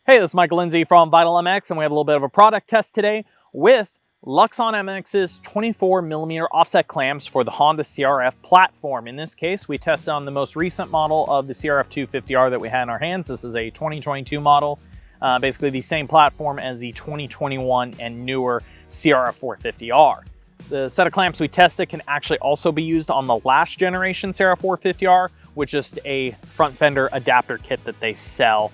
Hey, this is Michael Lindsay from Vital MX, and we have a little bit of a product test today with Luxon MX's 24mm offset clamps for the Honda CRF platform. In this case, we tested on the most recent model of the CRF250R that we had in our hands. This is a 2022 model, basically the same platform as the 2021 and newer CRF250R. The set of clamps we tested can actually also be used on the last generation CRF250R, with just a front fender adapter kit that they sell.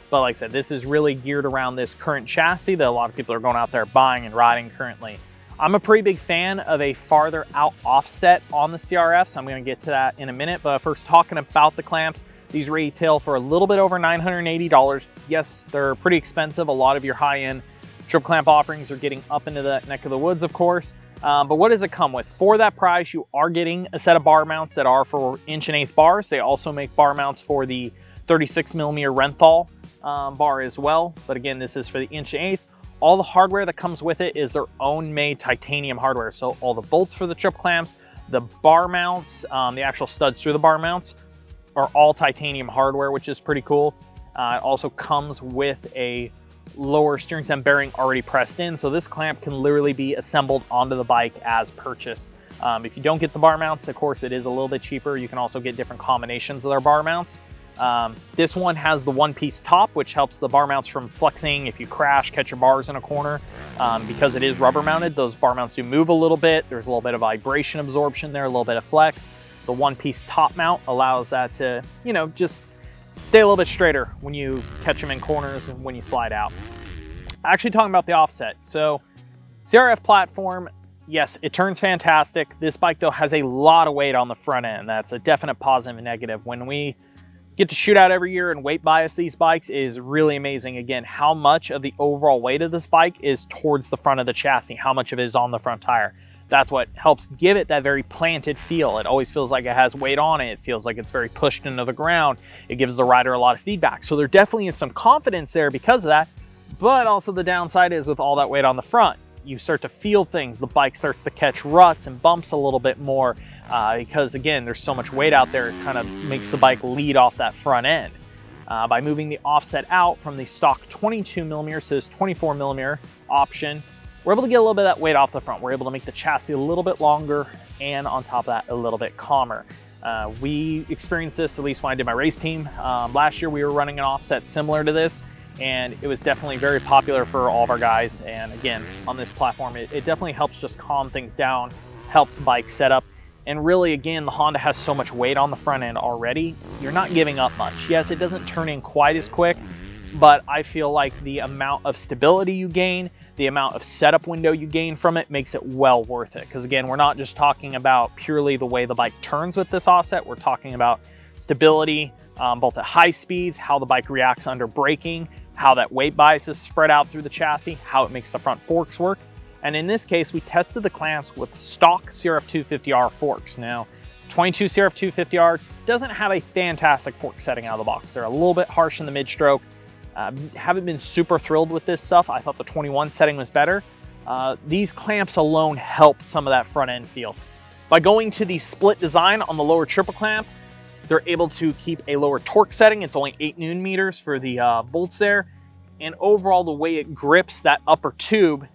But like I said, this is really geared around this current chassis that a lot of people are going out there buying and riding currently. I'm a pretty big fan of a farther out offset on the CRF, so I'm going to get to that in a minute. But first, talking about the clamps, these retail for a little bit over $980. Yes, they're pretty expensive. A lot of your high-end triple clamp offerings are getting up into the neck of the woods, of course. But what does it come with? For that price, you are getting a set of bar mounts that are for 1/8" bars. They also make bar mounts for the 36mm Renthal bar as well. But again, this is for the 1/8". All the hardware that comes with it is their own made titanium hardware. So all the bolts for the triple clamps, the bar mounts, the actual studs through the bar mounts are all titanium hardware, which is pretty cool. It also comes with a lower steering stem bearing already pressed in, so this clamp can literally be assembled onto the bike as purchased. If you don't get the bar mounts, of course it is a little bit cheaper. You can also get different combinations of their bar mounts. This one has the one-piece top, which helps the bar mounts from flexing if you crash, catch your bars in a corner. Because it is rubber mounted, those bar mounts do move a little bit. There's a little bit of vibration absorption there, a little bit of flex. The one-piece top mount allows that to, just stay a little bit straighter when you catch them in corners and when you slide out. Actually talking about the offset. So CRF platform, yes, it turns fantastic. This bike though has a lot of weight on the front end. That's a definite positive and negative. When we get to shoot out every year and weight bias these bikes is really amazing. Again, how much of the overall weight of this bike is towards the front of the chassis, how much of it is on the front tire. That's what helps give it that very planted feel. It always feels like it has weight on it. It feels like it's very pushed into the ground. It gives the rider a lot of feedback. So there definitely is some confidence there because of that. But also the downside is with all that weight on the front, you start to feel things. The bike starts to catch ruts and bumps a little bit more because again, there's so much weight out there. It kind of makes the bike lead off that front end. By moving the offset out from the stock 22mm to this 24mm option, we're able to get a little bit of that weight off the front. We're able to make the chassis a little bit longer and on top of that, a little bit calmer. We experienced this, at least when I did my race team. Last year we were running an offset similar to this, and it was definitely very popular for all of our guys. And again, on this platform, it definitely helps just calm things down, helps bike setup. And really, again, the Honda has so much weight on the front end already, you're not giving up much. Yes, it doesn't turn in quite as quick, but I feel like the amount of stability you gain, the amount of setup window you gain from it makes it well worth it. Because again, we're not just talking about purely the way the bike turns with this offset, we're talking about stability, both at high speeds, how the bike reacts under braking, how that weight bias is spread out through the chassis, how it makes the front forks work. And in this case, we tested the clamps with stock CRF250R forks. Now, 22 CRF250R doesn't have a fantastic fork setting out of the box. They're a little bit harsh in the mid-stroke. Haven't been super thrilled with this stuff. I thought the 21 setting was better. These clamps alone help some of that front end feel. By going to the split design on the lower triple clamp, they're able to keep a lower torque setting. It's only 8 Nm for the bolts there. And overall, the way it grips that upper tube,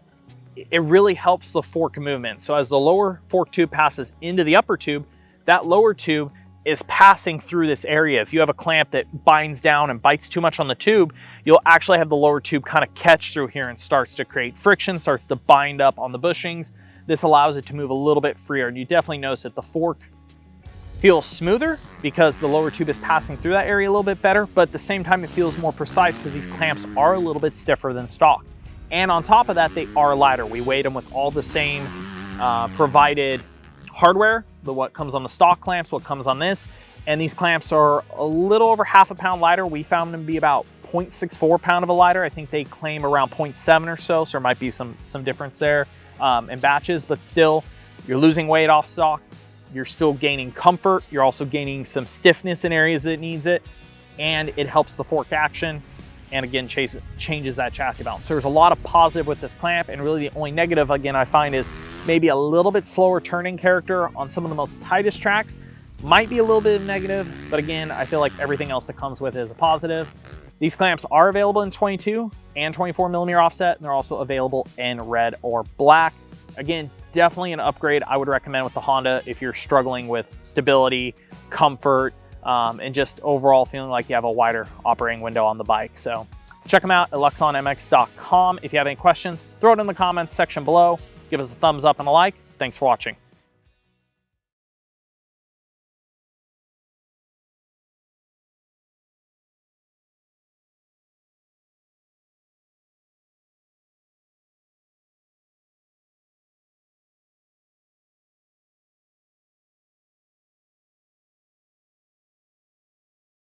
it really helps the fork movement. So as the lower fork tube passes into the upper tube, that lower tube is passing through this area. If you have a clamp that binds down and bites too much on the tube, you'll actually have the lower tube kind of catch through here and starts to create friction, starts to bind up on the bushings. This allows it to move a little bit freer, and you definitely notice that the fork feels smoother because the lower tube is passing through that area a little bit better, but at the same time it feels more precise because these clamps are a little bit stiffer than stock. And on top of that, they are lighter. We weighed them with all the same provided hardware, what comes on the stock clamps, what comes on this, and these clamps are a little over half a pound lighter. We found them to be about 0.64 pound of a lighter. I think they claim around 0.7 or so there might be some difference there in batches, but still, you're losing weight off stock, you're still gaining comfort, you're also gaining some stiffness in areas that it needs it, and it helps the fork action, and again, changes that chassis balance. So there's a lot of positive with this clamp, and really the only negative, again, I find is maybe a little bit slower turning character on some of the most tightest tracks. Might be a little bit negative, but again, I feel like everything else that comes with it is a positive. These clamps are available in 22 and 24 millimeter offset, and they're also available in red or black. Again, definitely an upgrade I would recommend with the Honda if you're struggling with stability, comfort, and just overall feeling like you have a wider operating window on the bike. So check them out at luxonmx.com. If you have any questions, throw it in the comments section below. Give us a thumbs up and a like. Thanks for watching.